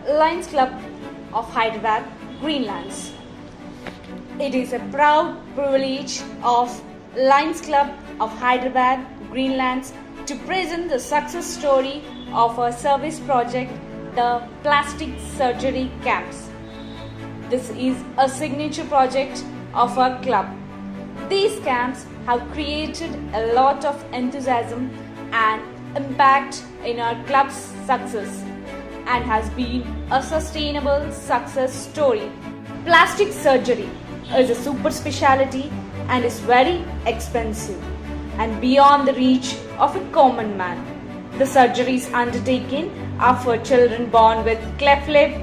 Lions Club of Hyderabad, Greenlands. It is a proud privilege of Lions Club of Hyderabad, Greenlands to present the success story of our service project, the Plastic Surgery Camps. This is a signature project of our club. These camps have created a lot of enthusiasm and impact in our club's success and has been a sustainable success story. Plastic surgery is a super specialty and is very expensive and beyond the reach of a common man. The surgeries undertaken are for children born with cleft lip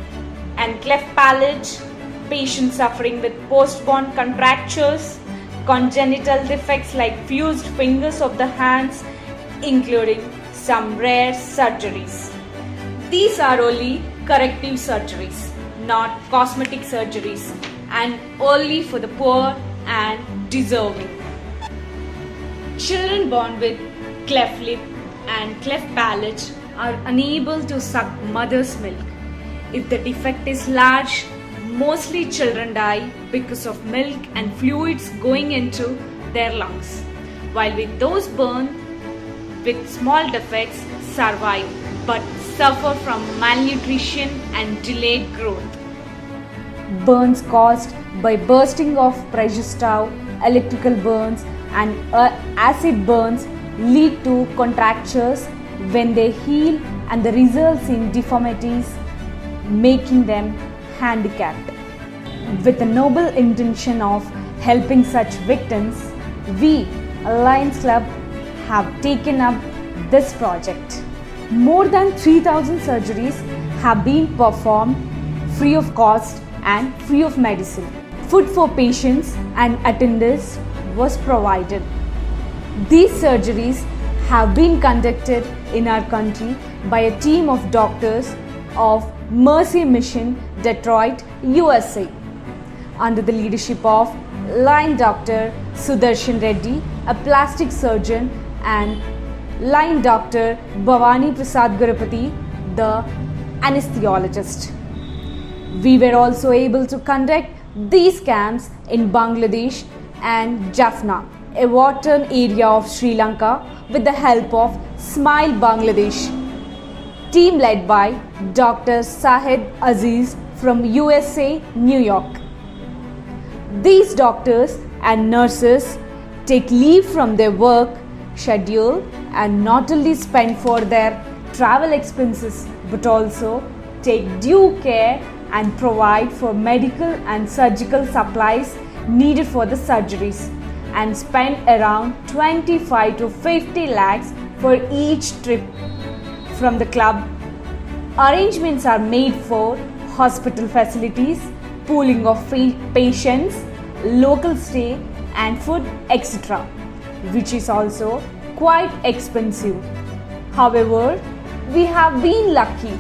and cleft palate, patients suffering with post-born contractures, congenital defects like fused fingers of the hands, including some rare surgeries. These are only corrective surgeries, not cosmetic surgeries, and only for the poor and deserving. Children born with cleft lip and cleft palate are unable to suck mother's milk. If the defect is large, mostly children die because of milk and fluids going into their lungs, while with those born with small defects survive but suffer from malnutrition and delayed growth. Burns caused by bursting of pressure stove, electrical burns and acid burns lead to contractures when they heal and the results in deformities, making them handicapped. With the noble intention of helping such victims, we, Lions Club, have taken up this project. More than 3,000 surgeries have been performed free of cost and free of medicine. Food for patients and attendants was provided. These surgeries have been conducted in our country by a team of doctors of Mercy Mission, Detroit, USA, under the leadership of Line Dr. Sudarshan Reddy, a plastic surgeon, and Line Dr. Bhavani Prasad Gurupati, the anesthesiologist. We were also able to conduct these camps in Bangladesh and Jaffna, a war-torn area of Sri Lanka, with the help of Smile Bangladesh, team led by Dr. Sahid Aziz from USA, New York. These doctors and nurses take leave from their work schedule and not only spend for their travel expenses but also take due care and provide for medical and surgical supplies needed for the surgeries and spend around 25 to 50 lakhs for each trip. From the club, arrangements are made for hospital facilities, pooling of patients, local stay and food, etc., which is also quite expensive. However, we have been lucky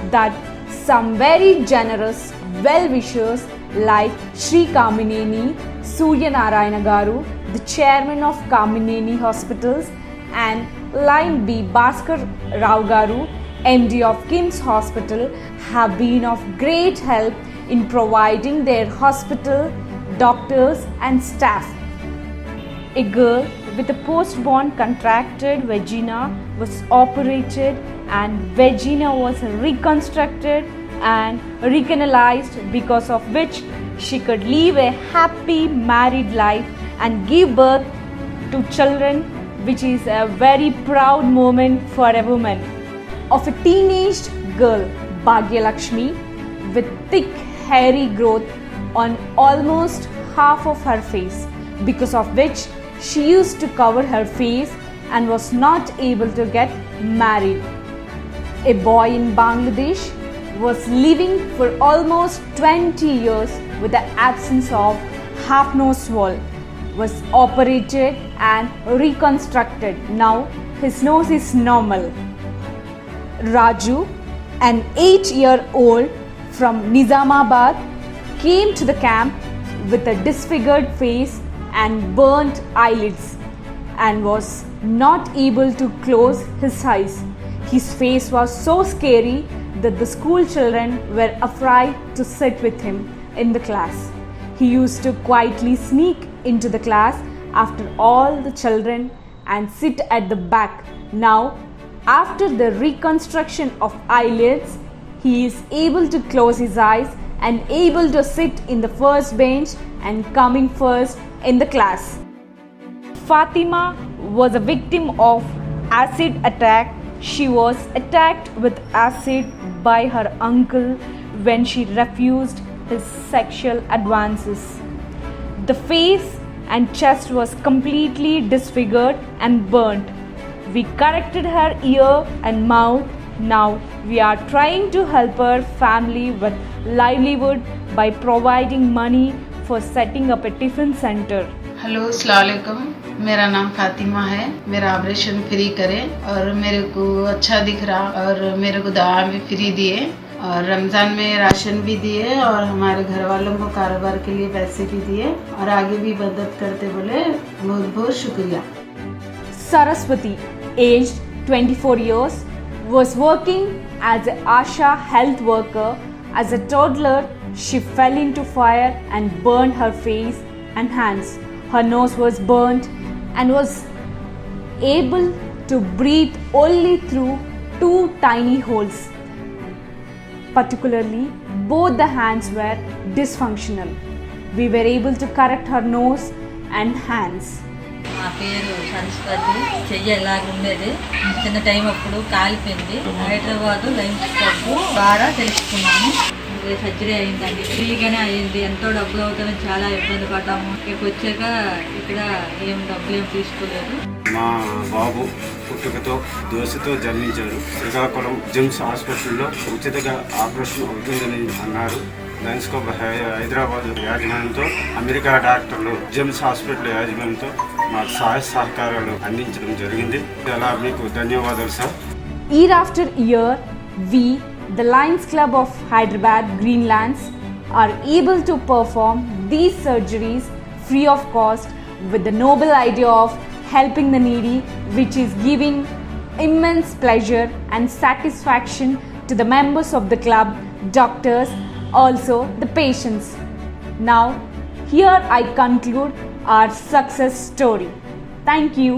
that some very generous well-wishers like Sri Kamineni Surya Narayana Garu, the chairman of Kamineni Hospitals, and Line B Bhaskar Rao Garu, MD of KIMS Hospital, have been of great help in providing their hospital, doctors and staff. A girl with a post-born contracted vagina was operated and vagina was reconstructed and recanalized, because of which she could live a happy married life and give birth to children, which is a very proud moment for a woman. Of a teenage girl, Bhagya Lakshmi, with thick hairy growth on almost half of her face, because of which she used to cover her face and was not able to get married. A boy in Bangladesh was living for almost 20 years with the absence of half nose wall, was operated and reconstructed. Now his nose is normal. Raju, an 8-year-old from Nizamabad, came to the camp with a disfigured face and burnt eyelids and was not able to close his eyes. His face was so scary that the school children were afraid to sit with him in the class. He used to quietly sneak into the class after all the children and sit at the back. Now, after the reconstruction of eyelids, he is able to close his eyes and able to sit in the first bench and coming first in the class. Fatima was a victim of acid attack. She was attacked with acid by her uncle when she refused his sexual advances. The face and chest was completely disfigured and burnt. We corrected her ear and mouth. Now we are trying to help her family with livelihood by providing money for setting up a tiffin center. Hello अस्सलाम वालेकुम, मेरा नाम फातिमा है। मेरा operation free करें और मेरे को अच्छा दिख रहा और मेरे को दवा भी फ्री दिए और रमज़ान में राशन भी दिए और हमारे घर वालों को कारोबार के लिए पैसे भी दिए और आगे भी मदद करते बोले। बहुत बहुत शुक्रिया। Saraswati, aged 24 years, was working as an ASHA health worker. As a toddler, she fell into fire and burned her face and hands. Her nose was burnt and was able to breathe only through 2 tiny holes. Particularly, both the hands were dysfunctional. We were able to correct her nose and hands. మా పేరు సరస్వతి. చెయ్యి ఎలాగుండేది, చిన్న time అప్పుడు కాలిపోయింది. Hyderabad lines club ద్వారా తెలుసుకున్నాము. Surgery అయిందండి, ఫ్రీగానే అయ్యింది. ఎంతో డబ్బులు అవుతుందని చాలా ఇబ్బంది పడ్డాము. ఇక్కడికి వచ్చాక ఇక్కడ డబ్బులు ఏం తీసుకోలేదు. మా బాబు పుట్టుకతో దోశతో జన్మించారు. శ్రీకాకుళం జిమ్స్ హాస్పిటల్లో ఉచితంగా ఆపరేషన్ అవుతుందని అన్నారు. లయన్స్ క్లబ్ హైదరాబాద్ యాజమాన్యంతో, అమెరికా డాక్టర్లు జిమ్స్ హాస్పిటల్ యాజమాన్యంతో మాకు సహాయ సహకారాలు అందించడం జరిగింది. అలా మీకు ధన్యవాదాలు sir. Year after year, we, the Lions Club of Hyderabad Greenlands, are able to perform these surgeries free of cost with the noble idea of helping the needy, which is giving immense pleasure and satisfaction to the members of the club, doctors, also the patients. Now, here I conclude our success story. Thank you.